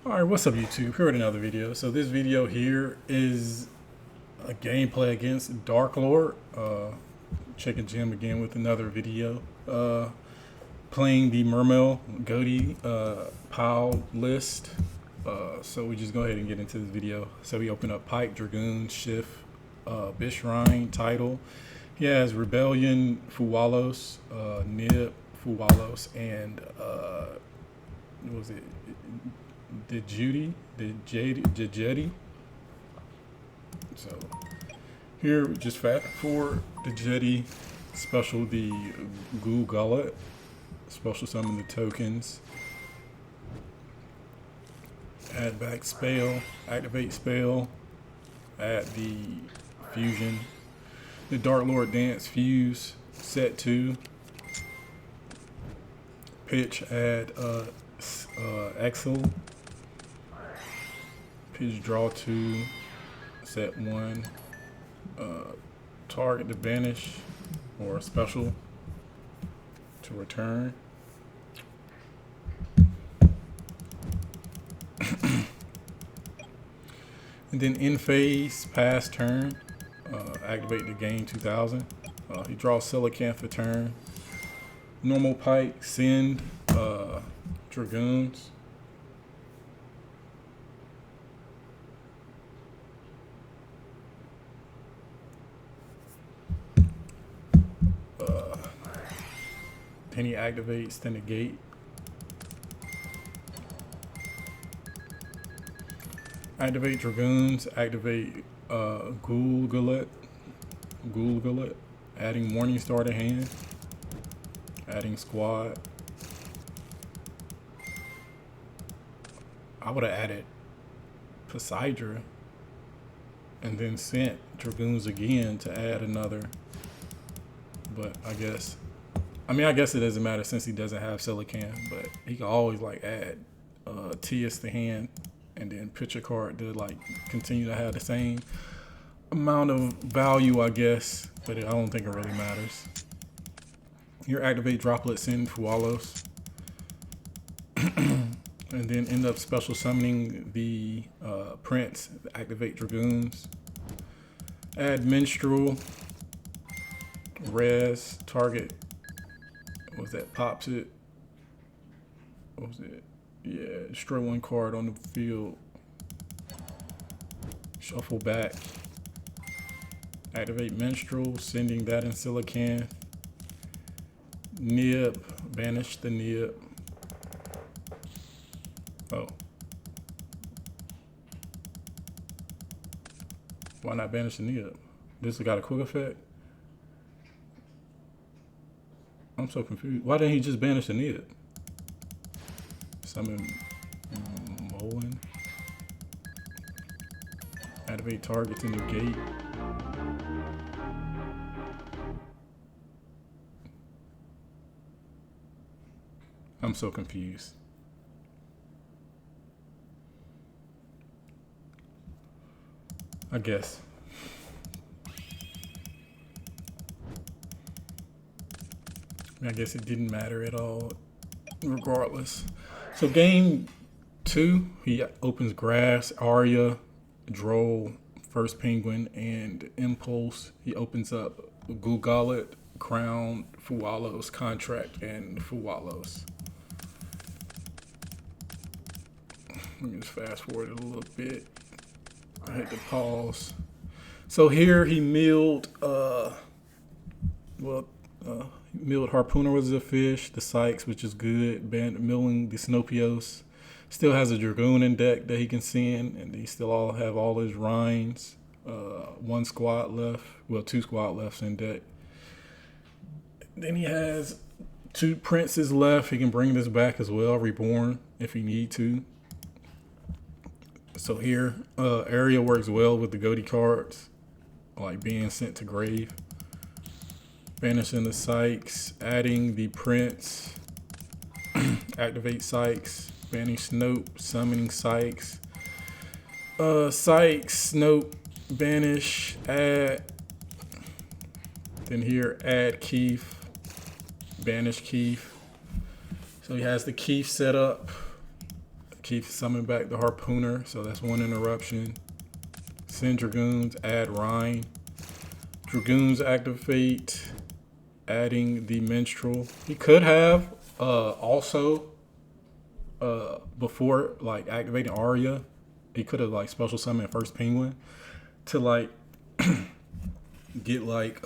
Alright, what's up YouTube? Here with another video. So this video here is a gameplay against Darklord. Checking Jim again with another video. Playing the Mermail Goatee pile list. So we just go ahead and get into this video. So we open up Pike, Dragoon, Shift, Bishrine, Title. He has Rebellion, Fuwalos, Nib, Fuwalos, and what was it? The Jetty. So here, just fast forward the Jetty, special the Ghoul Gullet, special summon the tokens, add back spell, activate spell, add the fusion, the Darklord Dance Fuse, set 2, pitch, add Exile, pitch, draw 2, set 1, target to banish or special to return. And then in phase, pass turn, activate the gain 2000. He draws Silicon for turn. Normal Pike, send Dragoons. Then he activates the negate. Activate Dragoons, activate Ghoul Gullet, adding Morning Star to hand, adding Squad. I would have added Poseidra and then sent Dragoons again to add another, but I guess it doesn't matter since he doesn't have Silicon, but he can always like add TS to hand and then pitch a card to like continue to have the same amount of value, I guess, but I don't think it really matters. Here, activate Droplet, send Fuwalos, and then end up special summoning the Prince, activate Dragoons, add Minstrel, res, target, what was that, pops it, what was it? Yeah, destroy one card on the field. Shuffle back. Activate Minstrel, sending that in Silicon. Nib, banish the Nib. Oh. Why not banish the Nib? This got a quick effect? I'm so confused. Why didn't he just banish the Nib? Summon Molin. Activate target to negate. I'm so confused. I guess. I guess it didn't matter at all, regardless. So game 2, he opens Grass, Arya, Droll, First Penguin, and Impulse. He opens up Ghoul Gullet, Crown, Fuwalos, Contract, and Fuwalos. Let me just fast forward it a little bit. I had to pause. So here he milled, milled Harpooner was a fish, the Sykes, which is good, milling the Snopios. Still has a Dragoon in deck that he can send, and he still have all his Rhines. 1 squad left, well, 2 squad left in deck. Then he has 2 Princes left. He can bring this back as well, Reborn, if he need to. So here, Area works well with the Goatee cards, like being sent to grave. Banishing the Sykes, adding the Prince, activate Sykes, banning Snope, summoning Sykes. Sykes, Snope, banish, add. Then here, add Keith, banish Keith. So he has the Keith set up. Keep summon back the Harpooner, so that's one interruption. Send Dragoons, add Rhine. Dragoons activate, adding the Minstrel. He could have also before like activating Arya, he could have like special summoned first Penguin to like get like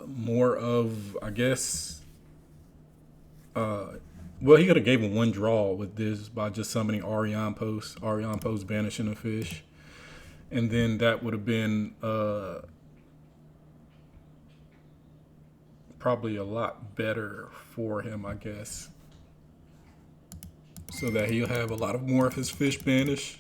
more of, I guess, well, he could have gave him one draw with this by just summoning Arion Post banishing a fish, and then that would have been probably a lot better for him, I guess, so that he'll have a lot of more of his fish banished.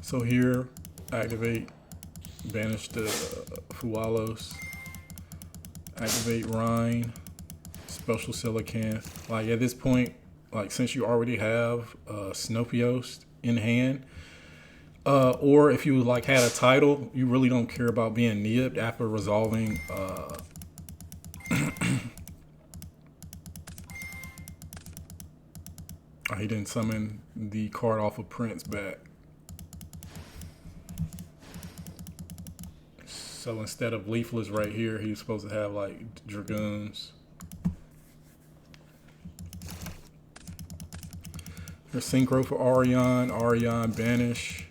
So here, activate, banish the Fualos, activate Rhine, special Silicanth. Like at this point, like since you already have Snopiost in hand, or if you like had a title, you really don't care about being nibbed after resolving he didn't summon the card off of Prince back. So instead of Leafless right here, he's supposed to have like Dragoons. There's Synchro for Arion banish.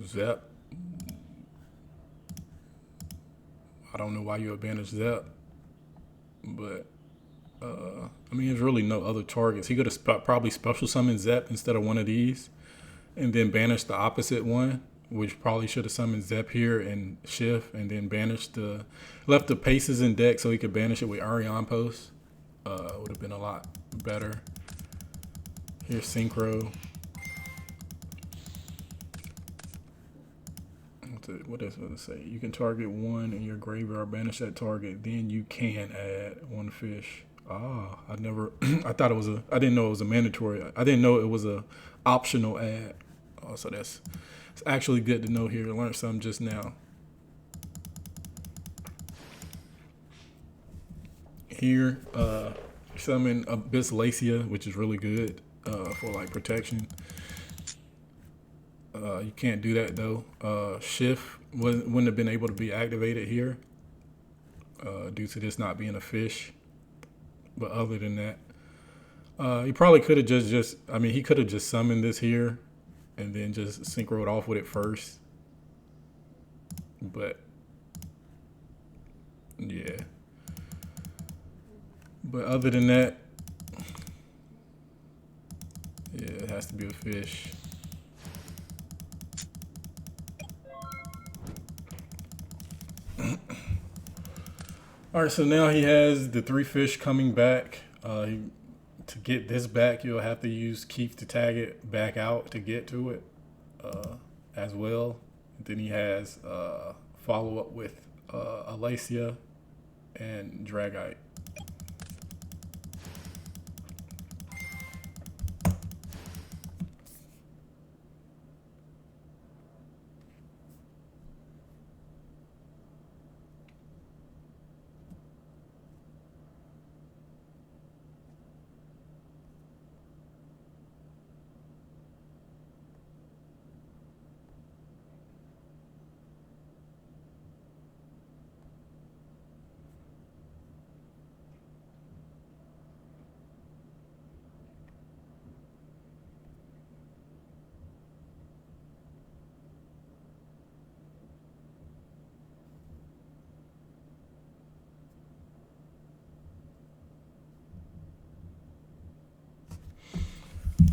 Zep. I don't know why you would banish Zep, but I mean, there's really no other targets. He could have probably special summoned Zep instead of one of these, and then banish the opposite one, which probably should have summoned Zep here and Shift, and then banished left the Paces in deck so he could banish it with Arion Post. Would have been a lot better. Here's Synchro. What does it say? You can target one in your graveyard, banish that target, then you can add one fish. I never, I didn't know it was a mandatory. I didn't know it was a optional add. So it's actually good to know here. I learned something just now. Here, summon Abyss Lacia, which is really good for like protection. You can't do that though. Shift wouldn't have been able to be activated here due to this not being a fish. But other than that, he probably could have he could have just summoned this here and then just synchroed off with it first. But yeah. But other than that, yeah, it has to be a fish. All right, so now he has the 3 fish coming back. To get this back, you'll have to use Keith to tag it back out to get to it as well. Then he has follow up with Alacia and Dragite.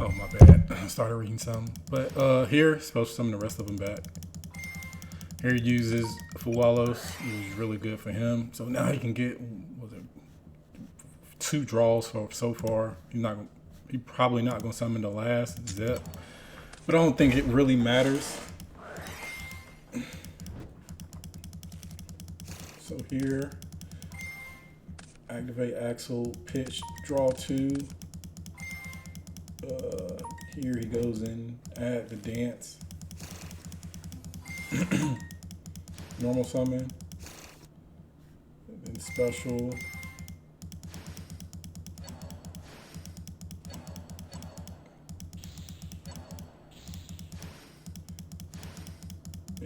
Oh, my bad. I started reading something. But here, supposed to summon the rest of them back. Here he uses Fualos, which is really good for him. So now he can get 2 draws so far. He's probably not gonna summon the last Zep. But I don't think it really matters. So here, activate Axel, pitch, draw 2. Here he goes in, add the dance. Normal summon. And then special.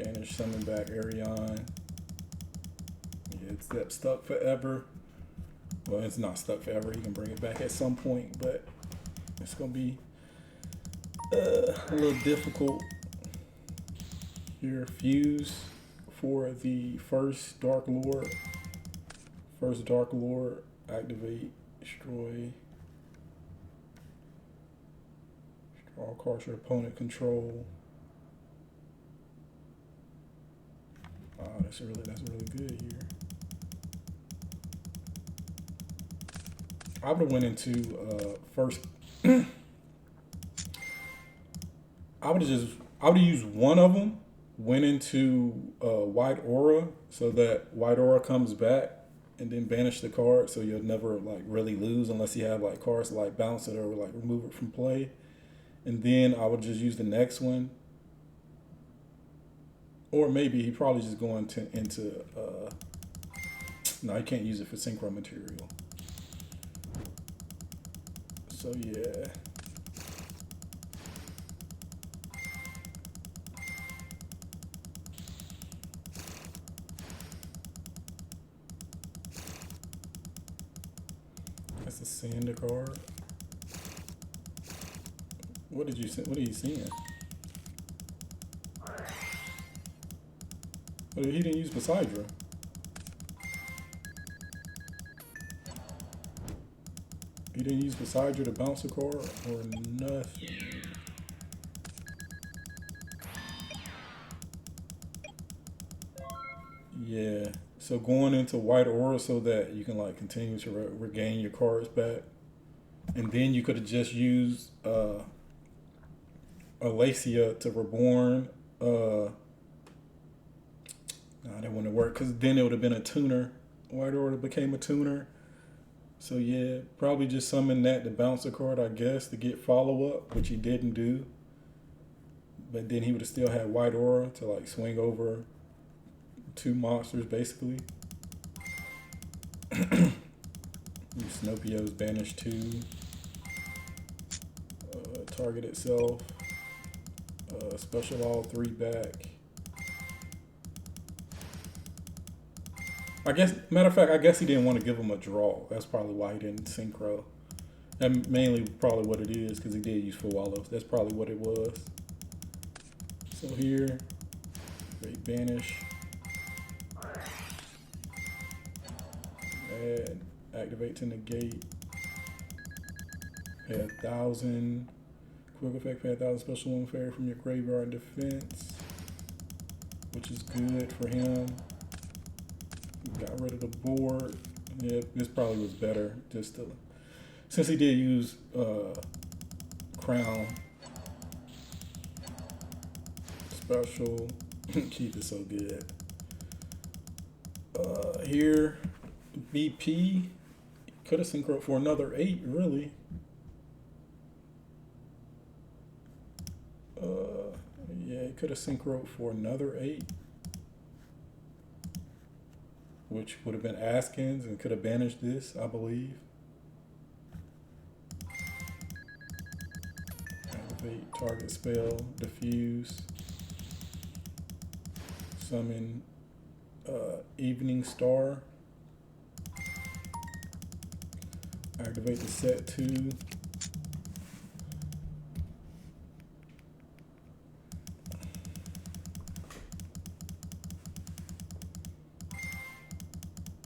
Banish, summon back Arion. Yeah, it's stuck forever. Well, it's not stuck forever. You can bring it back at some point, but it's gonna be a little difficult. Here, fuse for the first Darklord. First Darklord, activate, destroy. All cards your opponent control. Oh, that's really good here. I would have went into first. I would have used one of them. Went into White Aura so that White Aura comes back, and then banish the card so you'll never like really lose unless you have like cards to like bounce it or like remove it from play. And then I would just use the next one. Or maybe he probably just go into no, you can't use it for synchro material. So yeah. That's a Sander card. What are you seeing? Well, he didn't use Poseidra. He didn't use Poseidra to bounce a card or nothing. Yeah. So going into White Aura so that you can like continue to regain your cards back, and then you could have just used Alacia to Reborn. No, that wouldn't work because then it would have been a tuner. White Aura became a tuner. So yeah, probably just summon that to bounce a card, I guess, to get follow up, which he didn't do. But then he would have still had White Aura to like swing over 2 monsters basically. Snopio's banished 2. Target itself. Special all 3 back. I guess, matter of fact, I guess he didn't want to give him a draw. That's probably why he didn't synchro. That mainly probably what it is, because he did use Fuwalos. That's probably what it was. So here, great banish. Add, activate to negate. Pay 1,000. Quick effect, pay 1,000 special wound fairy from your graveyard defense, which is good for him. Got rid of the board. Yeah, this probably was better just to, since he did use Crown special. Keith is so good. Here, BP could have synchro for another 8, really. Yeah, he could have synchro for another 8. Which would have been Askins and could have banished this, I believe. Activate target spell, diffuse, summon Evening Star, activate the set 2.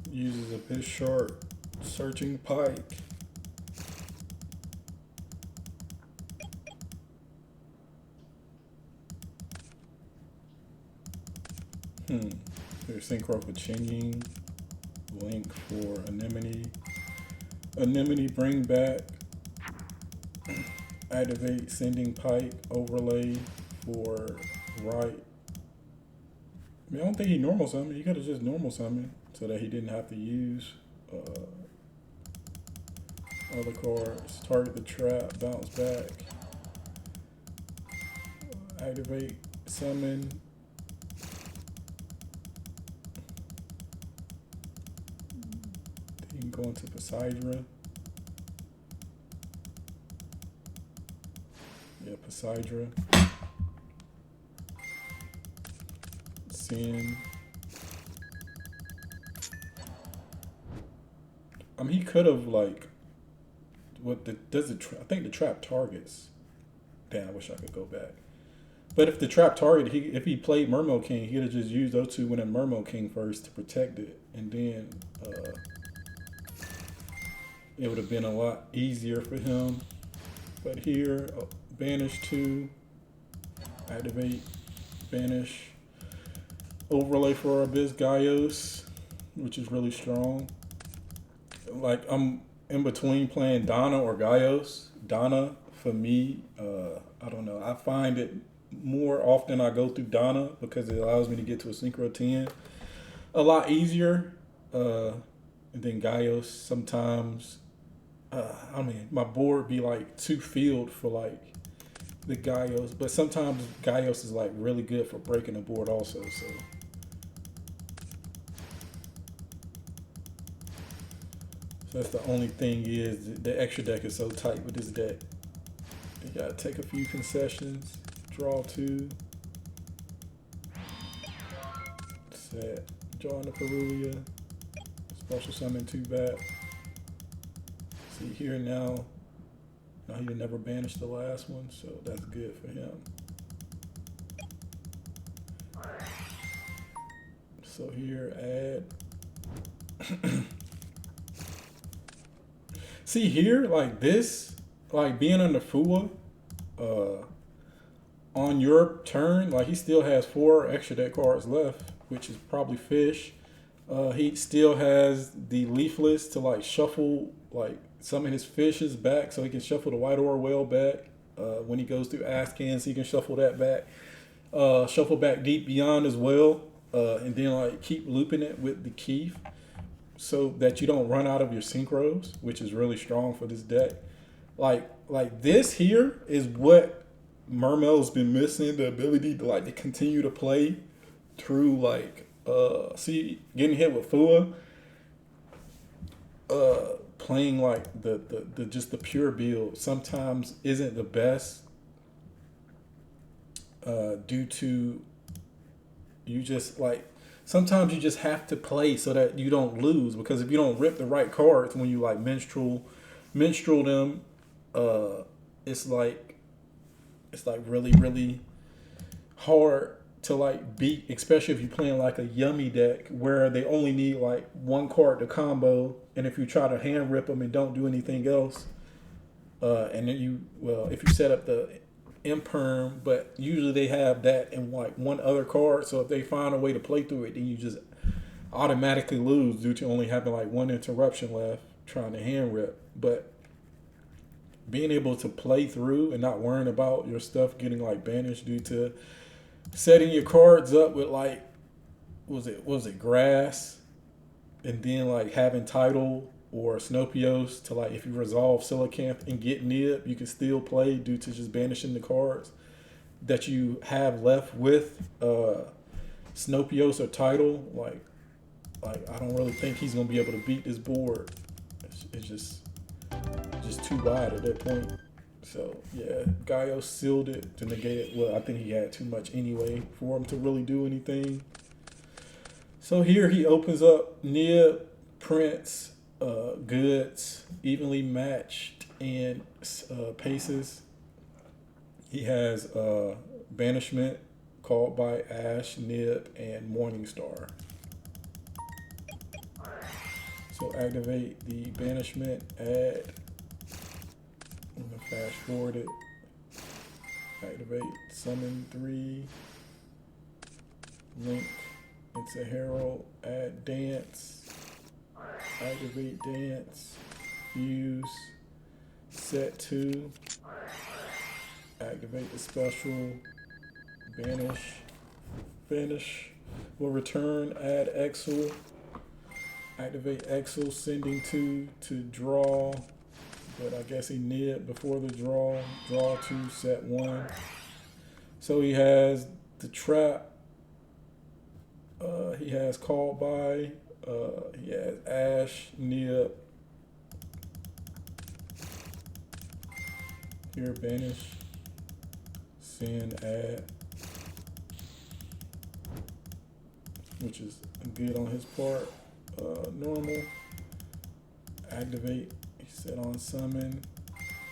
Uses a bit short searching pike. There's synchro for Chinying, Link for Anemone. Anemone bring back, activate sending pike, overlay for right. I mean, I don't think he normal summoned. He could have just normal summoned so that he didn't have to use other cards. Target the trap, bounce back, activate, summon. You can go into Poseidra. Yeah, Poseidra. Send. I mean, he could have like, I think the trap targets. Damn, I wish I could go back. But if the trap target, if he played Mermail King, he'd have just used those two when in Mermail King first to protect it, and then it would have been a lot easier for him. But here, banish 2, activate, banish, overlay for Abyss Gaios, which is really strong. Like, I'm in between playing Donna or Gaios. Donna, for me, I don't know. I find it more often I go through Donna because it allows me to get to a Synchro 10 a lot easier. And then Gaios sometimes, I mean, my board be like too filled for like the Gaios, but sometimes Gaios is like really good for breaking the board also. So that's the only thing is the extra deck is so tight with this deck. You gotta take a few concessions, draw 2, set, draw into Perulia, special summon 2 back. See here now he never banished the last one, so that's good for him. So here, add. See here, like this, like being under Fua, on your turn, like he still has 4 extra deck cards left, which is probably fish. He still has the leafless to like shuffle like some of his fishes back, so he can shuffle the White Ore Whale back. When he goes through Askans, he can shuffle that back. Shuffle back Deep Beyond as well, and then like keep looping it with the Keith, so that you don't run out of your synchros, which is really strong for this deck. Like this here is what Mermail's been missing, the ability to like to continue to play through like see getting hit with Fua, playing like the just the pure build sometimes isn't the best, due to you just like sometimes you just have to play so that you don't lose, because if you don't rip the right cards when you like minstrel them, it's like really hard to like beat, especially if you're playing like a yummy deck where they only need like 1 card to combo, and if you try to hand rip them and don't do anything else, and then if you set up the imperm, but usually they have that and like 1 other card, so if they find a way to play through it, then you just automatically lose due to only having like 1 interruption left trying to hand rip. But being able to play through and not worrying about your stuff getting like banished due to setting your cards up with like was it grass, and then like having Tidal or Snopios to like if you resolve Silicamp and get Nib, you can still play due to just banishing the cards that you have left with Snopios or Tidal. Like I don't really think he's gonna be able to beat this board. It's just too wide at that point. So yeah, Gaios sealed it to negate it. Well, I think he had too much anyway for him to really do anything. So here he opens up Nib, Prince, Goods, evenly matched, and Paces. He has Banishment, Called by Ash, Nib, and Morningstar. So activate the Banishment, add. I'm gonna fast forward it. Activate Summon 3. Link into Herald. Add Dance. Activate Dance. Fuse. Set 2. Activate the special. Banish. Finish. Will return. Add Exile. Activate Exile. Sending 2 to draw. But I guess he nib before the draw. Draw 2, set 1. So he has the trap. He has Called by. He has Ash, nib. Here, banish. Send, add. which is good on his part. Normal. Activate. He said on summon.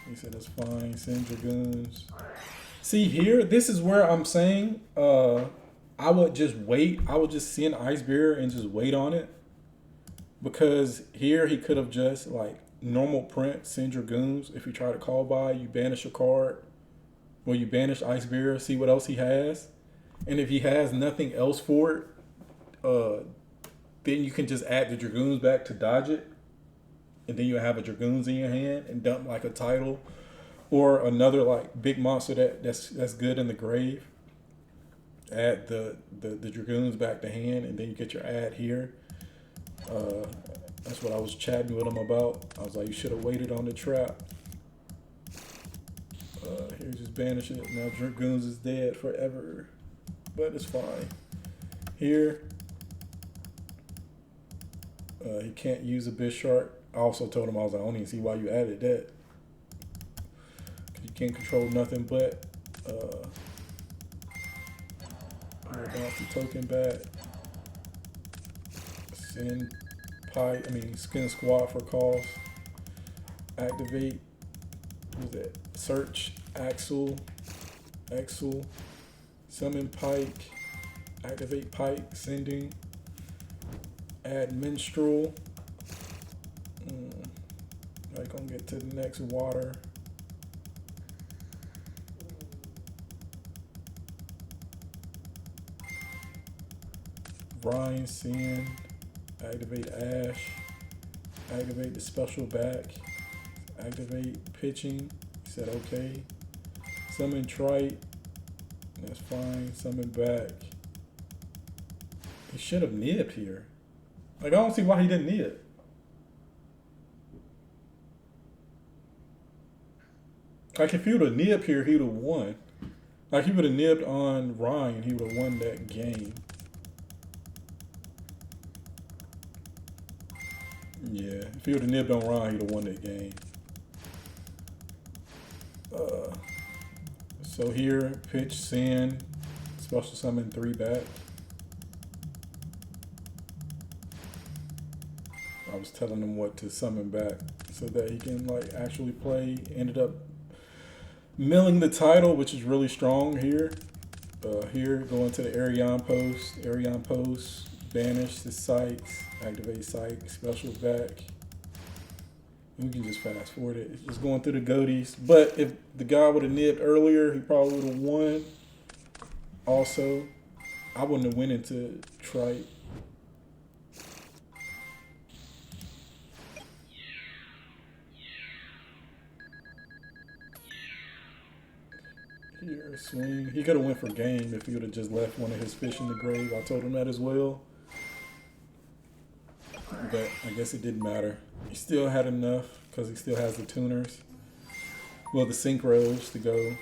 He said it's fine. Send Dragoons. See here, this is where I'm saying I would just wait. I would just send Ice Bear and just wait on it. Because here he could have just like normal print, send Dragoons. If you try to call by, you banish a card. Well, you banish Ice Bear, see what else he has. And if he has nothing else for it, then you can just add the Dragoons back to dodge it. And then you have a Dragoons in your hand and dump like a title or another like big monster that's good in the grave. Add the Dragoons back to hand, and then you get your ad here. That's what I was chatting with him about. I was like, you should have waited on the trap. Here, just banish it. Now Dragoons is dead forever, but it's fine. Here, he can't use a Bisharp. I also told him, I was like, I don't even see why you added that. You can't control nothing but bounce the token back. Send pipe, spin squad for calls. Activate, what was that? Search, Axel, summon Pike, activate Pike, sending, add Minstrel. I'm gonna get to the next water. Ryan, Sand, activate Ash, activate the special back, activate pitching. He said okay. Summon Trite, that's fine. Summon back. He should have nibbed here. Like, I don't see why he didn't nib. Like, if he would have nibbed here, he would have won. Like, he would have nibbed on Ryan, he would have won that game. Yeah, if he would have nibbed on Ryan, he'd have won that game. So here, pitch, send, special summon 3 back. I was telling him what to summon back so that he can like actually play. Ended up milling the title, which is really strong here. Here, go into the Arion post, banish the Sykes, activate Sykes, special back. We can just fast forward it. It's just going through the goatees. But if the guy would have nibbed earlier, he probably would have won. Also, I wouldn't have went into Trite. Here, swing. He could have went for game if he would have just left one of his fish in the grave. I told him that as well. But I guess it didn't matter. He still had enough because he still has the tuners. Well, the synchros to go.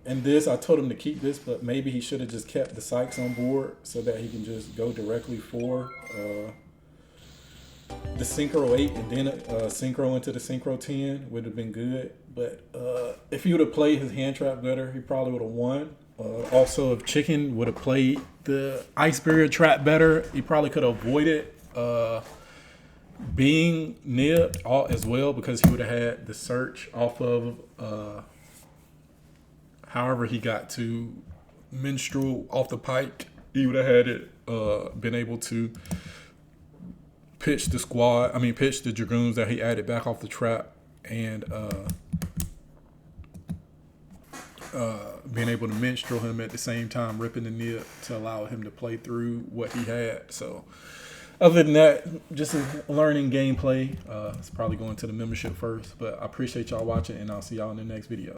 And this, I told him to keep this, but maybe he should have just kept the Sykes on board so that he can just go directly for the Synchro 8 and then Synchro into the Synchro 10 would have been good. But if he would have played his hand trap better, he probably would have won. Also, if Chicken would have played the Ice Barrier trap better, he probably could have avoided being nibbed as well, because he would have had the search off of however he got to Minstrel off the pike. He would have had it been able to pitch the Dragoons that he added back off the trap, and being able to Minstrel him at the same time, ripping the nib to allow him to play through what he had. So other than that, just a learning gameplay. It's probably going to the membership first, but I appreciate y'all watching, and I'll see y'all in the next video.